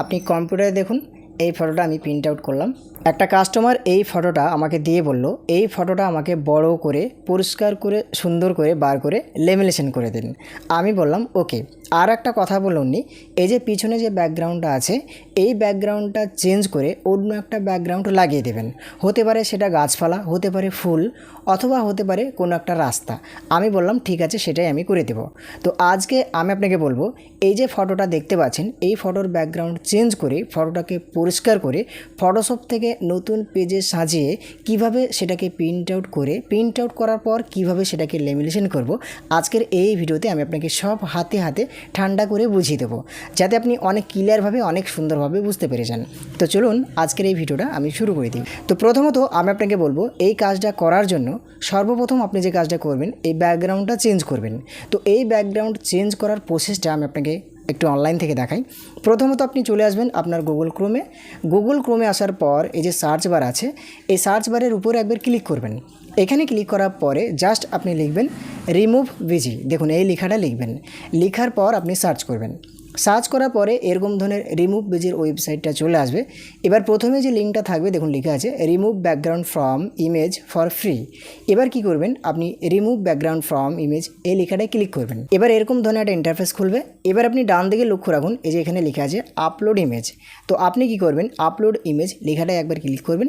আপনি কম্পিউটারে দেখুন এই ফটোটা আমি প্রিন্ট আউট করলাম। একটা কাস্টমার এই ফটোটা আমাকে দিয়ে বলল এই ফটোটা আমাকে বড় করে পরিষ্কার করে সুন্দর করে বার করে লেমিনেশন করে দিন। আমি বললাম ওকে। আর একটা কথা বলুননি, এই যে পিছনে যে ব্যাকগ্রাউন্ডটা আছে এই ব্যাকগ্রাউন্ডটা চেঞ্জ করে অন্য একটা ব্যাকগ্রাউন্ড লাগিয়ে দেবেন। হতে পারে সেটা গাছপালা, হতে পারে ফুল, অথবা হতে পারে কোনো একটা রাস্তা। আমি বললাম ঠিক আছে, সেটাই আমি করে দেব। তো আজকে আমি আপনাকে বলবো এই যে ফটোটা দেখতে পাচ্ছেন এই ফটোর ব্যাকগ্রাউন্ড চেঞ্জ করে ফটোটাকে পরিষ্কার করে ফটোশপ থেকে নতুন পেজে সাজিয়ে কিভাবে সেটাকে প্রিন্ট আউট করার পর কিভাবে সেটাকে লেমিনেশন করব, আজকের এই ভিডিওতে আমি আপনাকে সব হাতে হাতে ঠান্ডা করে বুঝিয়ে দেবো, যাতে আপনি অনেক ক্লিয়ারভাবে অনেক সুন্দরভাবে বুঝতে পেরে যান। তো চলুন আজকের এই ভিডিওটা আমি শুরু করে দিই। তো প্রথমত আমি আপনাকে বলবো এই কাজটা করার জন্য সর্বপ্রথম আপনি যে কাজটা করবেন এই ব্যাকগ্রাউন্ডটা চেঞ্জ করবেন। তো এই ব্যাকগ্রাউন্ড চেঞ্জ করার প্রসেসটা আমি আপনাকে একটু অনলাইন থেকে দেখাই। প্রথমত আপনি চলে আসবেন আপনার গুগল ক্রোমে আসার পর এই যে সার্চ বার আছে এই সার্চ বারের উপরে একবার ক্লিক করবেন। এখানে ক্লিক করার পরে জাস্ট আপনি লিখবেন রিমুভ ভিজি। দেখুন এই লেখাটা লিখবেন, লেখার পর আপনি সার্চ করবেন। সার্চ করার পরে এরকম ধরনের রিমুভ ভিজির ওয়েবসাইটটা চলে আসবে। এবার প্রথমে যে লিঙ্কটা থাকবে দেখুন লেখা আছে remove background from image for free. এবার কি করবেন, আপনি রিমুভ ব্যাকগ্রাউন্ড ফ্রম ইমেজ এই লেখাটায় ক্লিক করবেন। এবার এরকম ধরনের একটা ইন্টারফেস খুলবে। এবার আপনি ডান দিকে লক্ষ্য রাখুন, এই যে এখানে লেখা আছে আপলোড ইমেজ। তো আপনি কি করবেন, আপলোড ইমেজ লেখাটায় একবার ক্লিক করবেন।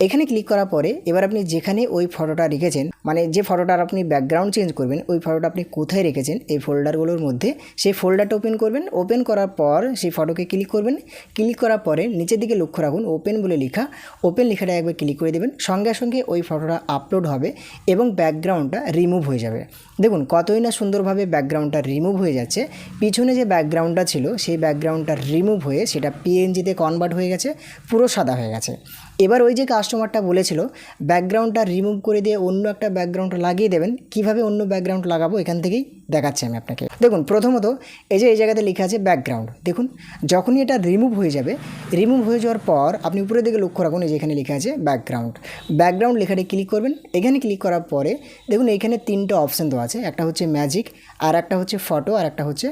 এখানে ক্লিক করার পরে এবার আপনি যেখানে ওই ফটোটা রেখেছেন, মানে যে ফটোটার আপনি ব্যাকগ্রাউন্ড চেঞ্জ করবেন ওই ফটোটা আপনি কোথায় রেখেছেন এই ফোল্ডারগুলোর মধ্যে সেই ফোল্ডারটা ওপেন করবেন। ওপেন করার পর সেই ফটোকে ক্লিক করবেন। ক্লিক করার পরে নিচের দিকে লক্ষ্য রাখুন ওপেন বলে লেখা, ওপেন লেখাটা একবার ক্লিক করে দেবেন। সঙ্গে সঙ্গে ওই ফটোটা আপলোড হবে এবং ব্যাকগ্রাউন্ডটা রিমুভ হয়ে যাবে। দেখুন কতই না সুন্দরভাবে ব্যাকগ্রাউন্ডটা রিমুভ হয়ে যাচ্ছে। পিছনে যে ব্যাকগ্রাউন্ডটা ছিল সেই ব্যাকগ্রাউন্ডটা রিমুভ হয়ে সেটা পিএনজিতে কনভার্ট হয়ে গেছে, পুরো সাদা হয়ে গেছে। এবার ওই যে কাস্টমারটা বলেছিল ব্যাকগ্রাউন্ডটা রিমুভ করে দিয়ে অন্য একটা ব্যাকগ্রাউন্ড লাগিয়ে দেবেন, কিভাবে অন্য ব্যাকগ্রাউন্ড লাগাবো এখান থেকেই দেখাচ্ছি আমি আপনাকে। দেখুন প্রথমত এই যে এই জায়গাতে লেখা আছে ব্যাকগ্রাউন্ড। দেখুন যখনই এটা রিমুভ হয়ে যাবে, রিমুভ হয়ে যাওয়ার পর আপনি উপরের দিকে লক্ষ্য রাখুন এই যে এখানে লেখা আছে ব্যাকগ্রাউন্ড লেখাটি ক্লিক করবেন। এখানে ক্লিক করার পরে দেখুন এখানে তিনটা অপশান দেওয়া আছে, একটা হচ্ছে ম্যাজিক, আর একটা হচ্ছে ফটো, আর একটা হচ্ছে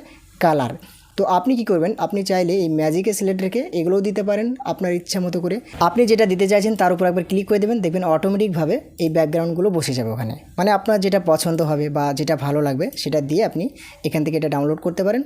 কালার। তো আপনি কি করবেন, আপনি চাইলে এই ম্যাজিকে সিলেক্ট রেখে এগুলোও দিতে পারেন আপনার ইচ্ছা মতো করে। আপনি যেটা দিতে চাইছেন তার উপর একবার ক্লিক করে দেবেন, দেখবেন অটোমেটিকভাবে এই ব্যাকগ্রাউন্ডগুলো বসে যাবে ওখানে। মানে আপনার যেটা পছন্দ হবে বা যেটা ভালো লাগবে সেটা দিয়ে আপনি এখান থেকে এটা ডাউনলোড করতে পারেন।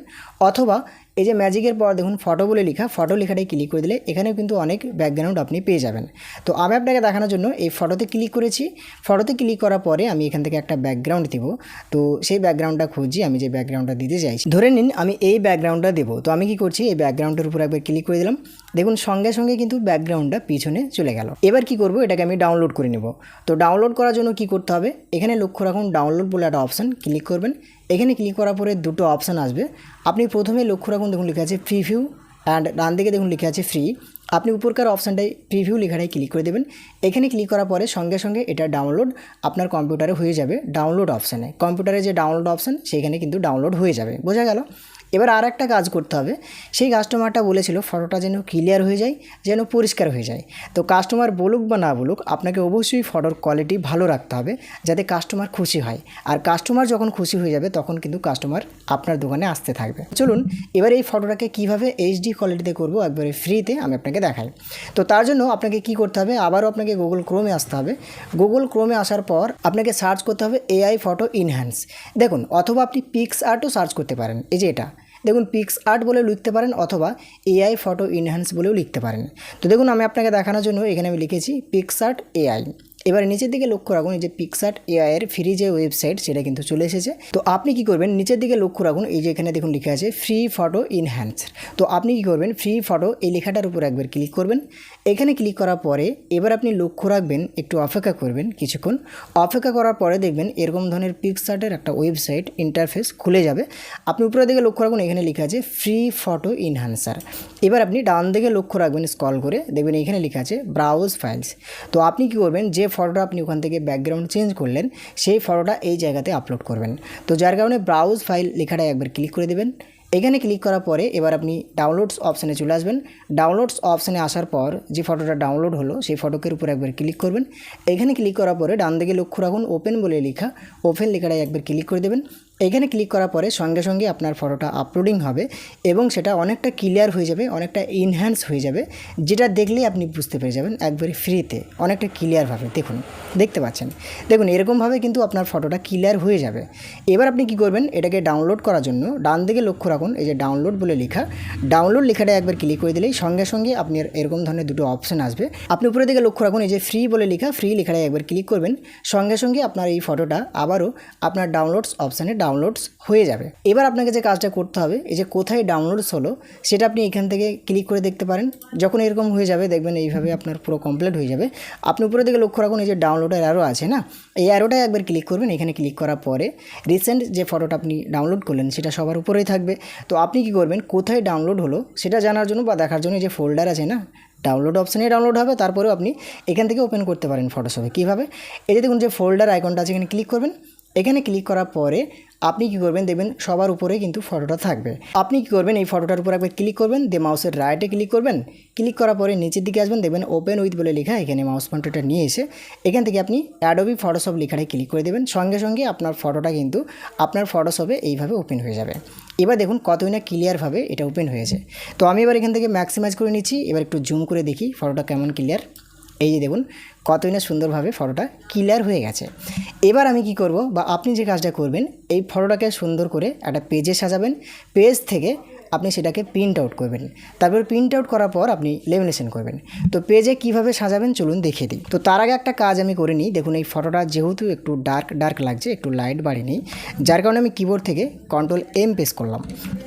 অথবা এই যে ম্যাজিকের পর দেখুন ফটো বলে লেখা, ফটো লেখাটাই ক্লিক করে দিলে এখানেও কিন্তু অনেক ব্যাকগ্রাউন্ড আপনি পেয়ে যাবেন। তো আমি আপনাকে দেখানোর জন্য এই ফটোতে ক্লিক করেছি। ফটোতে ক্লিক করার পরে আমি এখান থেকে একটা ব্যাকগ্রাউন্ড দেব। তো সেই ব্যাকগ্রাউন্ডটা খুঁজি, আমি যে ব্যাকগ্রাউন্ডটা দিতে চাইছি, ধরে নিন আমি এই ব্যাকগ্রাউন্ডটা দেবো। তো আমি কি করছি, এই ব্যাকগ্রাউন্ডের উপর একবার ক্লিক করে দিলাম। দেখুন সঙ্গে সঙ্গে কিন্তু ব্যাকগ্রাউন্ডটা পিছনে চলে গেল। এবার কি করব, এটাকে আমি ডাউনলোড করে নেব। তো ডাউনলোড করার জন্য কি করতে হবে, এখানে লক্ষ্য রাখুন ডাউনলোড বলে একটা অপশান, ক্লিক করবেন। এখানে ক্লিক করার পরে দুটো অপশান আসবে। আপনি প্রথমে লক্ষ্য রাখুন দেখুন লেখা আছে প্রিভিউ, অ্যান্ড ডান দিকে দেখুন লেখা আছে ফ্রি। আপনি উপরকার অপশানটায় প্রিভিউ লেখাটায় ক্লিক করে দেবেন। এখানে ক্লিক করার পরে সঙ্গে সঙ্গে এটা ডাউনলোড আপনার কম্পিউটারে হয়ে যাবে। ডাউনলোড অপশানে কম্পিউটারে যে ডাউনলোড অপশান সেইখানে কিন্তু ডাউনলোড হয়ে যাবে, বোঝা গেল। এবার আর একটা কাজ করতে হবে, সেই কাস্টমারটা বলেছিল ফটোটা যেন ক্লিয়ার হয়ে যায়, যেন পরিষ্কার হয়ে যায়। তো কাস্টমার বলুক বা না বলুক আপনাকে অবশ্যই ফটোর কোয়ালিটি ভালো রাখতে হবে যাতে কাস্টমার খুশি হয়। আর কাস্টমার যখন খুশি হয়ে যাবে তখন কিন্তু কাস্টমার আপনার দোকানে আসতে থাকবে। চলুন এবার এই ফটোটাকে কীভাবে এইচডি কোয়ালিটিতে করবো একবারে ফ্রিতে আমি আপনাকে দেখাই। তো তার জন্য আপনাকে কি করতে হবে, আবারও আপনাকে গুগল ক্রোমে আসতে হবে। গুগল ক্রোমে আসার পর আপনাকে সার্চ করতে হবে এআই ফটো ইনহ্যান্স। দেখুন অথবা আপনি পিক্সআর্টও সার্চ করতে পারেন, এই যে এটা দেখুন পিক্সআর্ট বলে লিখতে পারেন অথবা এআই ফটো ইনহ্যান্স বলেও লিখতে পারেন। তো দেখুন আমি আপনাকে দেখানোর জন্য এখানে আমি লিখেছি পিক্সআর্ট এআই। এবার নিচের দিকে লক্ষ্য রাখুন এই যে পিক্সআর্ট এআই এর ফ্রি যে ওয়েবসাইট সেটা কিন্তু চলে এসেছে। তো আপনি কি করবেন, নিচের দিকে লক্ষ্য রাখুন এই যে এখানে দেখুন লেখা আছে ফ্রি ফটো ইনহ্যান্স। তো আপনি কি করবেন, ফ্রি ফটো এই লেখাটার উপর একবার ক্লিক করবেন। এখানে ক্লিক করার পরে এবার আপনি লক্ষ্য রাখবেন, একটু অপেক্ষা করবেন কিছুক্ষণ। অপেক্ষা করার পরে দেখবেন এরকম ধরনের পিক্সআর্টের একটা ওয়েবসাইট ইন্টারফেস খুলে যাবে। আপনি উপরের দিকে লক্ষ্য রাখুন এখানে লেখা আছে ফ্রি ফটো ইনহ্যান্সার। এবার আপনি ডান দিকে লক্ষ্য রাখবেন, স্ক্রল করে দেখবেন এখানে লেখা আছে ব্রাউজ ফাইলস। তো আপনি কি করবেন, যে ফটোটা আপনি ওখান থেকে ব্যাকগ্রাউন্ড চেঞ্জ করলেন সেই ফটোটা এই জায়গাতে আপলোড করবেন। তো যার কারণে ব্রাউজ ফাইল লেখাটা একবার ক্লিক করে দেবেন। এখানে ক্লিক করার পরে এবার আপনি ডাউনলোডস অপশানে চলে আসবেন। ডাউনলোডস অপশানে আসার পর যে ফটোটা ডাউনলোড হলো সেই ফটোকের উপর একবার ক্লিক করবেন। এখানে ক্লিক করার পরে ডান দিকে লক্ষ্য রাখুন ওপেন বলে লেখা, ওপেন লেখাটায় একবার ক্লিক করে দেবেন। এখানে ক্লিক করার পরে সঙ্গে সঙ্গে আপনার ফটোটা আপলোডিং হবে এবং সেটা অনেকটা ক্লিয়ার হয়ে যাবে, অনেকটা ইনহ্যান্স হয়ে যাবে, যেটা দেখলেই আপনি বুঝতে পেরে যাবেন একবারে ফ্রিতে অনেকটা ক্লিয়ারভাবে। দেখুন, দেখতে পাচ্ছেন, দেখুন এরকমভাবে কিন্তু আপনার ফটোটা ক্লিয়ার হয়ে যাবে। এবার আপনি কি করবেন, এটাকে ডাউনলোড করার জন্য ডান দিকে লক্ষ্য রাখুন, এই যে ডাউনলোড বলে লেখা, ডাউনলোড লেখাটা একবার ক্লিক করে দিলেই সঙ্গে সঙ্গে আপনার এরকম ধরনের দুটো অপশান আসবে। আপনি উপরের দিকে লক্ষ্য রাখুন, এই যে ফ্রি বলে লেখা, ফ্রি লেখাটা একবার ক্লিক করবেন, সঙ্গে সঙ্গে আপনার এই ফটোটা আবারও আপনার ডাউনলোডস অপশানে ডাউনলোডস হয়ে যাবে। এবার আপনাকে যে কাজটা করতে হবে, এই যে কোথায় ডাউনলোডস হলো সেটা আপনি এখান থেকে ক্লিক করে দেখতে পারেন। যখন এরকম হয়ে যাবে দেখবেন এইভাবে আপনার পুরো কমপ্লিট হয়ে যাবে। আপনি উপরের দিকে লক্ষ্য রাখুন, এই যে ডাউনলোডের অ্যারো আছে না, এই অ্যারোটায় একবার ক্লিক করবেন। এখানে ক্লিক করার পরে রিসেন্ট যে ফটোটা আপনি ডাউনলোড করলেন সেটা সবার উপরেই থাকবে। তো আপনি কি করবেন, কোথায় ডাউনলোড হলো সেটা জানার জন্য বা দেখার জন্য যে ফোল্ডার আছে না, ডাউনলোড অপশানে ডাউনলোড হবে, তারপরেও আপনি এখান থেকে ওপেন করতে পারেন ফটোশপে। কীভাবে, এই যে দেখুন যে ফোল্ডার আইকনটা আছে এখানে ক্লিক করবেন। এখানে ক্লিক করার পরে আপনি কি করবেন, দেখবেন সবার উপরে কিন্তু ফটোটা থাকবে। আপনি কি করবেন, এই ফটোটার উপর একবার ক্লিক করবেন, দিয়ে মাউসের রাইটে ক্লিক করবেন। ক্লিক করার পরে নিচের দিকে আসবেন, দেখবেন ওপেন উইথ বলে লেখা, এখানে মাউস পয়েন্টারটা নিয়ে এসে এখান থেকে আপনি অ্যাডোবি ফটোশপ লেখাটায় ক্লিক করে দেবেন। সঙ্গে সঙ্গে আপনার ফটোটা কিন্তু আপনার ফটোশপে এইভাবে ওপেন হয়ে যাবে। এবার দেখুন কতই না ক্লিয়ারভাবে এটা ওপেন হয়েছে। তো আমি এবার এখান থেকে ম্যাক্সিমাইজ করে নিচ্ছি। এবার একটু জুম করে দেখি ফটোটা কেমন ক্লিয়ার। এই যে দেখুন কতই না সুন্দরভাবে ফটোটা ক্লিয়ার হয়ে গেছে। এবার আমি কি করব, বা আপনি যে কাজটা করবেন, এই ফটোটাকে সুন্দর করে একটা পেজে সাজাবেন। পেজ থেকে আপনি সেটাকে প্রিন্ট আউট করবেন, তারপর প্রিন্ট আউট করার পর আপনি লেমিনেশন করবেন। তো পেজে কিভাবে সাজাবেন চলুন দেখিয়ে দিই। তো তার আগে একটা কাজ আমি করে নিই। দেখুন এই ফটোটা যেহেতু একটু ডার্ক লাগছে, একটু লাইট বাড়িয়ে নিই, যার কারণে আমি কিবোর্ড থেকে কন্ট্রোল-M প্রেস করলাম।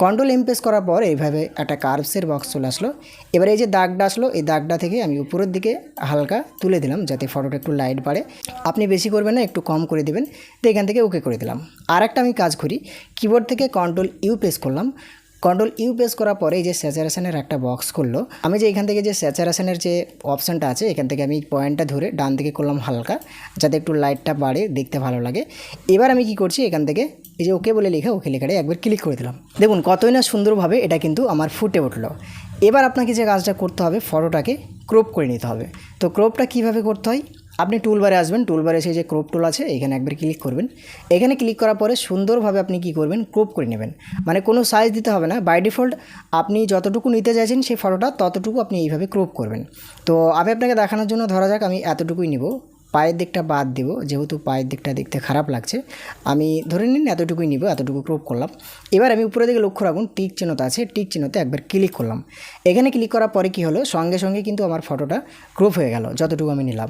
কন্ট্রোল-M প্রেস করার পর এইভাবে একটা কার্ভসের বক্স চলে আসলো। এবার এই যে দাগটা আসলো, এই দাগটা থেকে আমি উপরের দিকে হালকা তুলে দিলাম যাতে ফটোটা একটু লাইট বাড়ে। আপনি বেশি করবেন না, একটু কম করে দেবেন। তো এখান থেকে ওকে করে দিলাম। আর একটা আমি কাজ করি, কিবোর্ড থেকে কন্ট্রোল-U প্রেস করলাম। কন্ট্রোল-U প্রেস করার পরে এই যে স্যাচুরেশনের একটা বক্স করলো, আমি যে এখান থেকে যে স্যাচুরেশনের যে অপশানটা আছে এখান থেকে আমি পয়েন্টটা ধরে ডান দিকে করলাম হালকা, যাতে একটু লাইটটা বাড়ে, দেখতে ভালো লাগে। এবার আমি কি করছি, এখান থেকে এই যে ওকে বলে লেখা, ওকে লেখাটা একবার ক্লিক করে দিলাম। দেখুন কতই না সুন্দরভাবে এটা কিন্তু আমার ফুটে উঠলো। এবার আপনাকে যে কাজটা করতে হবে, ফটোটাকে ক্রপ করে নিতে হবে। তো ক্রপটা কীভাবে করতে হয়, আপনি টুলবারে আসবেন, টুলবারে এসে যে ক্রপ টুল আছে এখানে একবার ক্লিক করবেন। এখানে ক্লিক করার পরে সুন্দরভাবে আপনি কি করবেন, ক্রপ করে নেবেন। মানে কোনো সাইজ দিতে হবে না, বাই ডিফল্ট আপনি যতটুকু নিতে চাইছেন সেই ফটোটা ততটুকু আপনি এইভাবে ক্রপ করবেন। তো আমি আপনাকে দেখানোর জন্য ধরা যাক আমি এতটুকুই নিব, পায়ের দিকটা বাদ দেব, যেহেতু পায়ের দিকটা দেখতে খারাপ লাগছে। আমি ধরে নিন এতটুকুই নিব, এতটুকু ক্রপ করলাম। এবার আমি উপরে দিকে লক্ষ্য রাখুন, টিক চিহ্নটা আছে, টিক চিহ্নতে একবার ক্লিক করলাম। এখানে ক্লিক করার পরে কি হলো, সঙ্গে সঙ্গে কিন্তু আমার ফটোটা ক্রপ হয়ে গেল যতটুকু আমি নিলাম।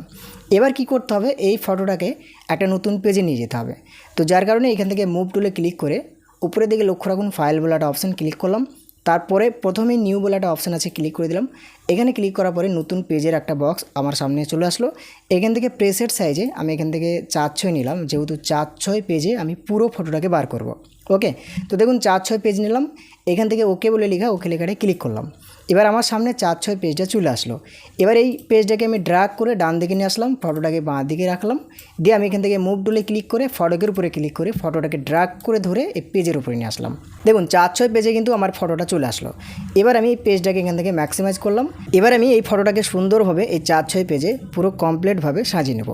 এবার কি করতে হবে, এই ফটোটাকে একটা নতুন পেজে নিয়ে যেতে হবে। তো যার কারণে এখান থেকে মুভ টুলে ক্লিক করে উপরের দিকে লক্ষ্য রাখুন, ফাইল বলে একটা অপশান ক্লিক করলাম। তারপরে প্রথমেই নিউ বলে একটা অপশান আছে, ক্লিক করে দিলাম। এখানে ক্লিক করার পরে নতুন পেজের একটা বক্স আমার সামনে চলে আসলো। এখান থেকে প্রেসেট সাইজে আমি এখান থেকে 4:6 নিলাম, যেহেতু 4:6 পেজে আমি পুরো ফটোটাকে বার করব। ওকে, তো দেখুন 4:6 পেজ নিলাম। এখান থেকে ওকে বলে লেখা, ওকে লেখাটায় ক্লিক করলাম। এবার আমার সামনে 4:6 পেজটা চলে আসলো। এবার এই পেজটাকে আমি ড্র্যাগ করে ডান দিকে নিয়ে আসলাম, ফটোটাকে বাঁ দিকে রাখলাম। দিয়ে আমি এখান থেকে মুভ টুলে ক্লিক করে ফটোকের উপরে ক্লিক করে ফটোটাকে ড্র্যাগ করে ধরে এই পেজের উপরে নিয়ে আসলাম। দেখুন 4:6 পেজে কিন্তু আমার ফটোটা চলে আসলো। এবার আমি এই পেজটাকে এখান থেকে ম্যাক্সিমাইজ করলাম। এবার আমি এই ফটোটাকে সুন্দরভাবে এই 4:6 পেজে পুরো কমপ্লিটভাবে সাজিয়ে নেব।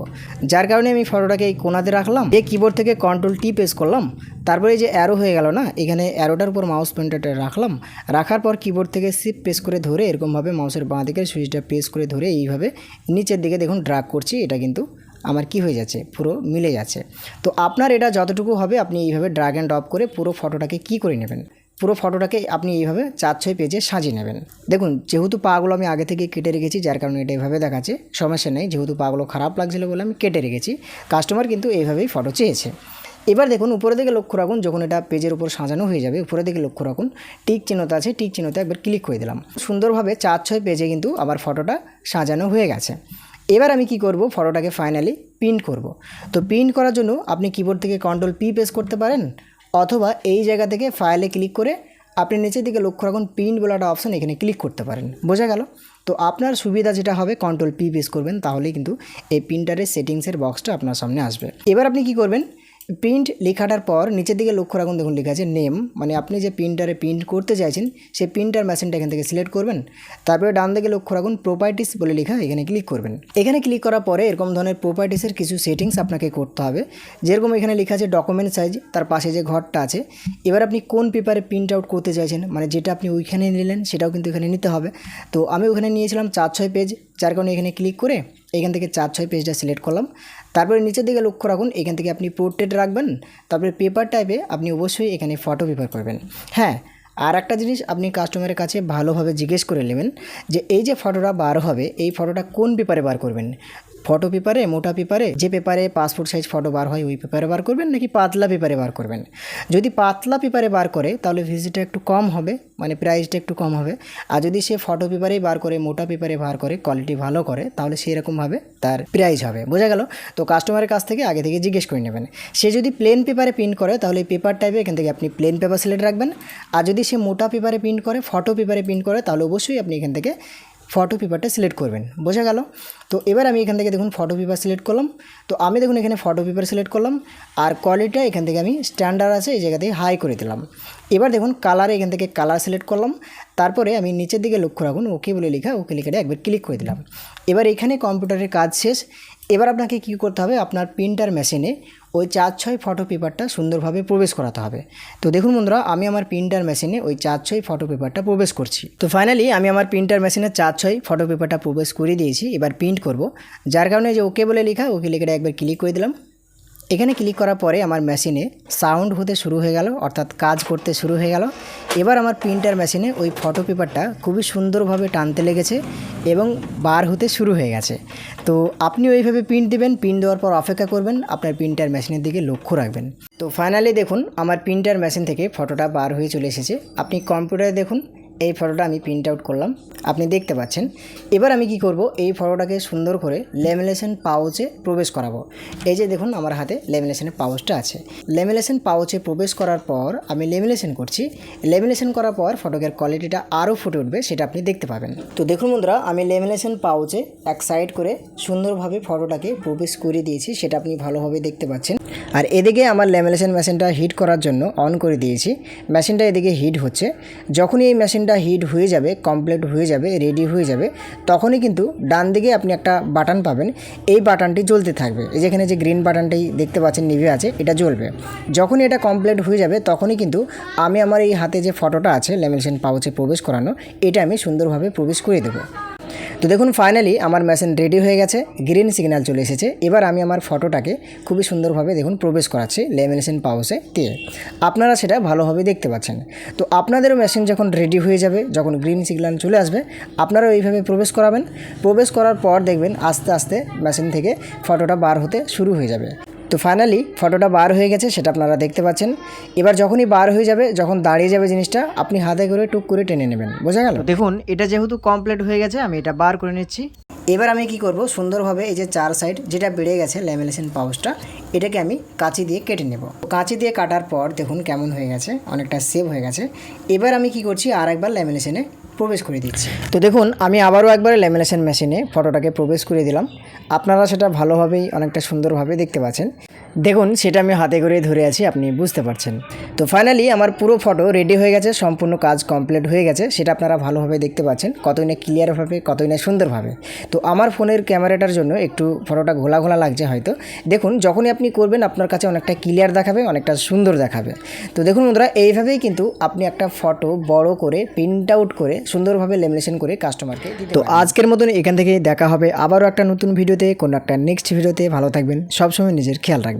যার কারণে আমি ফটোটাকে এই কোণাতে রাখলাম, এই কিবোর্ড থেকে কন্ট্রোল-T প্রেস করলাম। তারপরে এই যে অ্যারো হয়ে গেল না, এখানে অ্যারোটার উপর মাউস পয়েন্টারটা রাখলাম। রাখার পর কিবোর্ড থেকে শিফট প্রেস করে ধরে এরকমভাবে মাউসের বাঁ দিকের সুইচটা প্রেস করে ধরে এইভাবে নিচের দিকে দেখুন ড্র্যাগ করছি, এটা কিন্তু আমার কি হয়ে যাচ্ছে, পুরো মিলে যাচ্ছে। তো আপনার এটা যতটুকু হবে আপনি এইভাবে ড্র্যাগ অ্যান্ড ড্রপ করে পুরো ফটোটাকে কি করে নেবেন, পুরো ফটোটাকে আপনি এইভাবে 4:6 পেজে সাজিয়ে নেবেন। দেখুন যেহেতু পাগুলো আমি আগে থেকে কেটে রেখেছি, যার কারণে এটা এইভাবে দেখাচ্ছে, সমস্যা নেই। যেহেতু পাগুলো খারাপ লাগছিলো বলে আমি কেটে রেখেছি, কাস্টমার কিন্তু এইভাবেই ফটো চেয়েছে। এবার দেখুন উপরের দিকে লক্ষ্য রাখুন, যখন এটা পেজের উপর সাজানো হয়ে যাবে উপরের দিকে লক্ষ্য রাখুন, টিক চিহ্নটা আছে, টিক চিহ্নতে একবার ক্লিক করে দিলাম। সুন্দরভাবে 4:6 পেজে কিন্তু আমার ফটোটা সাজানো হয়ে গেছে। এবার আমি কি করব, ফটোটাকে ফাইনালি প্রিন্ট করব। তো প্রিন্ট করার জন্য আপনি কিবোর্ড থেকে কন্ট্রোল-P প্রেস করতে পারেন, অথবা এই জায়গা থেকে ফাইলে ক্লিক করে আপনি নিচের দিকে লক্ষ্য রাখুন, প্রিন্ট বলে একটা অপশান, এখানে ক্লিক করতে পারেন। বোঝা গেল? তো আপনার সুবিধা যেটা হবে কন্ট্রোল-P প্রেস করবেন, তাহলেই কিন্তু এই প্রিন্টারের সেটিংসের বক্সটা আপনার সামনে আসবে। এবার আপনি কি করবেন, প্রিন্ট লেখাটার পর নিচের দিকে লক্ষ্য রাখুন, দেখুন লেখা আছে নেম, মানে আপনি যে প্রিন্টারে প্রিন্ট করতে চাইছেন সেই প্রিন্টার মেশিনটা এখান থেকে সিলেক্ট করবেন। তারপরে ডান দিকে লক্ষ্য রাখুন প্রপার্টিস বলে লেখা, এখানে ক্লিক করবেন। এখানে ক্লিক করার পরে এরকম ধরনের প্রপার্টিসের কিছু সেটিংস আপনাকে করতে হবে। যেরকম এখানে লেখা আছে ডকুমেন্ট সাইজ, তার পাশে যে ঘরটা আছে, এবার আপনি কোন পেপারে প্রিন্ট আউট করতে চাইছেন, মানে যেটা আপনি ওইখানে নিলেন সেটাও কিন্তু এখানে নিতে হবে। তো আমি ওখানে নিয়েছিলাম 4-6 পেজ, যার কারণে এখানে ক্লিক করে এখান থেকে 4-6 পেজটা সিলেক্ট করলাম। তারপরে নিচের দিকে লক্ষ্য রাখুন, এখান থেকে আপনি পোর্ট্রেট রাখবেন। তারপরে পেপার টাইপে আপনি অবশ্যই এখানে ফটো পেপার করবেন। হ্যাঁ, আর একটা জিনিস আপনি কাস্টমারের কাছে ভালোভাবে জিজ্ঞেস করে নেবেন যে এই যে ফটোটা বার হবে এই ফটোটা কোন পেপারে বার করবেন, ফটো পেপারে, মোটা পেপারে, যে পেপারে পাসপোর্ট সাইজ ফটো বার হয় ওই পেপারে বার করবেন নাকি পাতলা পেপারে বার করবেন। যদি পাতলা পেপারে বার করে তাহলে ভিজিটটা একটু কম হবে, মানে প্রাইসটা একটু কম হবে। আর যদি সে ফটো পেপারেই বার করে, মোটা পেপারে বার করে, কোয়ালিটি ভালো করে, তাহলে সেরকমভাবে তার প্রাইস হবে। বোঝা গেল? তো কাস্টমারের কাছ থেকে আগে থেকে জিজ্ঞেস করে নেবেন। সে যদি প্লেন পেপারে প্রিন্ট করে তাহলে এই পেপার টাইপে এখান থেকে আপনি প্লেন পেপার সিলেক্ট রাখবেন। আর যদি সে মোটা পেপারে প্রিন্ট করে, ফটো পেপারে প্রিন্ট করে, তাহলে অবশ্যই আপনি এখান থেকে ফটো পেপারটা সিলেক্ট করবেন। বোঝা গেল? তো এবার আমি এখান থেকে দেখুন ফটো পেপার সিলেক্ট করলাম। তো আমি দেখুন এখানে ফটো পেপার সিলেক্ট করলাম, আর কোয়ালিটিটা এখান থেকে আমি স্ট্যান্ডার্ড আছে এই জায়গা থেকে হাই করে দিলাম। এবার দেখুন কালারে এখান থেকে কালার সিলেক্ট করলাম। তারপরে আমি নিচের দিকে লক্ষ্য রাখুন ওকে বলে লেখা, ওকে লেখাটা একবার ক্লিক করে দিলাম। এবার এখানে কম্পিউটারের কাজ শেষ। এবার আপনাকে কী করতে হবে, আপনার প্রিন্টার মেশিনে ওই 4-6 ফটো পেপারটা সুন্দরভাবে প্রবেশ করাতে হবে। তো দেখুন বন্ধুরা, আমি আমার প্রিন্টার মেশিনে ওই 4-6 ফটো পেপারটা প্রবেশ করছি। তো ফাইনালি আমি আমার প্রিন্টার মেশিনে 4-6 ফটো পেপারটা প্রবেশ করে দিয়েছি। এবার প্রিন্ট করব, যার কারণে যে ওকে বলে লেখা, ওকে লেখাটা একবার ক্লিক করে দিলাম। এখানে ক্লিক করার পরে আমার মেশিনে সাউন্ড হতে শুরু হয়ে গেল, অর্থাৎ কাজ করতে শুরু হয়ে গেল। এবার আমার প্রিন্টার মেশিনে ওই ফটো পেপারটা খুবই সুন্দরভাবে টানতে লেগেছে এবং বার হতে শুরু হয়ে গেছে। তো আপনি ওইভাবে প্রিন্ট দেবেন, প্রিন্ট দেওয়ার পর অপেক্ষা করবেন, আপনার প্রিন্টার মেশিনের দিকে লক্ষ্য রাখবেন। তো ফাইনালি দেখুন আমার প্রিন্টার মেশিন থেকে ফটোটা বার হয়ে চলে এসেছে। আপনি কম্পিউটারে দেখুন এই ফটোটা আমি প্রিন্ট আউট করলাম, আপনি দেখতে পাচ্ছেন। এবার আমি কি করব, এই ফটোটাকে সুন্দর করে ল্যামিনেশন পাউচে প্রবেশ করাবো। এই যে দেখুন আমার হাতে ল্যামিনেশনের পাউচটা আছে। ল্যামিনেশন পাউচে প্রবেশ করার পর আমি ল্যামিনেশন করছি। ল্যামিনেশন করার পর ফটোকের কোয়ালিটিটা আরও ফুটে উঠবে, সেটা আপনি দেখতে পাবেন। তো দেখুন বন্ধুরা, আমি ল্যামিনেশন পাউচে এক সাইড করে সুন্দরভাবে ফটোটাকে প্রবেশ করে দিয়েছি, সেটা আপনি ভালোভাবে দেখতে পাচ্ছেন। আর এদিকে আমার ল্যামিনেশন মেশিনটা হিট করার জন্য অন করে দিয়েছি। মেশিনটা এদিকে হিট হচ্ছে। যখনই এই মেশিনটা হিট হয়ে যাবে, কমপ্লিট হয়ে যাবে, রেডি হয়ে যাবে, তখনই কিন্তু ডান দিকে আপনি একটা বাটন পাবেন। এই বাটনটি জ্বলতে থাকবে। এই যেখানে যে গ্রিন বাটনটি দেখতে পাচ্ছেন নিভে আছে, এটা জ্বলবে। যখনই এটা কমপ্লিট হয়ে যাবে তখনই কিন্তু আমি আমার এই হাতে যে ফটোটা আছে ল্যামিনেশন পাউচে প্রবেশ করানো, এটা আমি সুন্দরভাবে প্রবেশ করে দেবো। তো দেখুন ফাইনালি আমার মেশিন রেডি হয়ে গেছে, গ্রিন সিগন্যাল চলে এসেছে। এবার আমি আমার ফটোটাকে খুবই সুন্দরভাবে দেখুন প্রবেশ করাচ্ছি ল্যামিনেশন পাউচে দিয়ে। আপনারা সেটা ভালোভাবে দেখতে পাচ্ছেন। তো আপনাদেরও মেশিন যখন রেডি হয়ে যাবে, যখন গ্রিন সিগন্যাল চলে আসবে, আপনারা এইভাবে প্রবেশ করাবেন। প্রবেশ করার পর দেখবেন আস্তে আস্তে মেশিন থেকে ফটোটা বার হতে শুরু হয়ে যাবে। তো ফাইনালি ফটোটা বার হয়ে গেছে, সেটা আপনারা দেখতে পাচ্ছেন। এবার যখনই বার হয়ে যাবে, যখন দাঁড়িয়ে যাবে জিনিসটা, আপনি হাতে করে টুক করে টেনে নেবেন। বোঝা গেল? দেখুন এটা যেহেতু কমপ্লিট হয়ে গেছে, আমি এটা বার করে নিচ্ছি। এবার আমি কি করব, সুন্দরভাবে এই যে 4 সাইড যেটা বেড়ে গেছে ল্যামিনেশন পাউচটা, এটাকে আমি কাঁচি দিয়ে কেটে নেব। কাঁচি দিয়ে কাটার পর দেখুন কেমন হয়ে গেছে, অনেকটা সেভ হয়ে গেছে। এবার আমি কি করছি, আর একবার ল্যামিনেশনে প্রবেশ করে দিচ্ছি। তো দেখুন আমি আবারও একবার ল্যামিনেশন মেশিনে ফটোটাকে প্রবেশ করে দিলাম। আপনারা সেটা ভালোভাবেই অনেকটা সুন্দরভাবে দেখতে পাচ্ছেন। দেখুন সেটা আমি হাতে করে ধরে আছি, আপনি বুঝতে পারছেন। তো ফাইনালি আমার পুরো ফটো রেডি হয়ে গেছে, সম্পূর্ণ কাজ কমপ্লিট হয়ে গেছে, সেটা আপনারা ভালোভাবে দেখতে পাচ্ছেন, কতই না ক্লিয়ারভাবে, কতই না সুন্দরভাবে। তো আমার ফোনের ক্যামেরাটার জন্য একটু ফটোটা ঘোলা ঘোলা লাগছে হয়তো। দেখুন যখনই আপনি করবেন আপনার কাছে অনেকটা ক্লিয়ার দেখাবে, অনেকটা সুন্দর দেখাবে। তো দেখুন বন্ধুরা, এইভাবেই কিন্তু আপনি একটা ফটো বড় করে প্রিন্ট আউট করে সুন্দরভাবে ল্যামিনেশন করে কাস্টমারকে দিতে। তো আজকের মতন এখান থেকে দেখা হবে আবারও একটা নতুন ভিডিওতে, কোনো একটা নেক্সট ভিডিওতে। ভালো থাকবেন, সবসময় নিজের খেয়াল রাখবেন।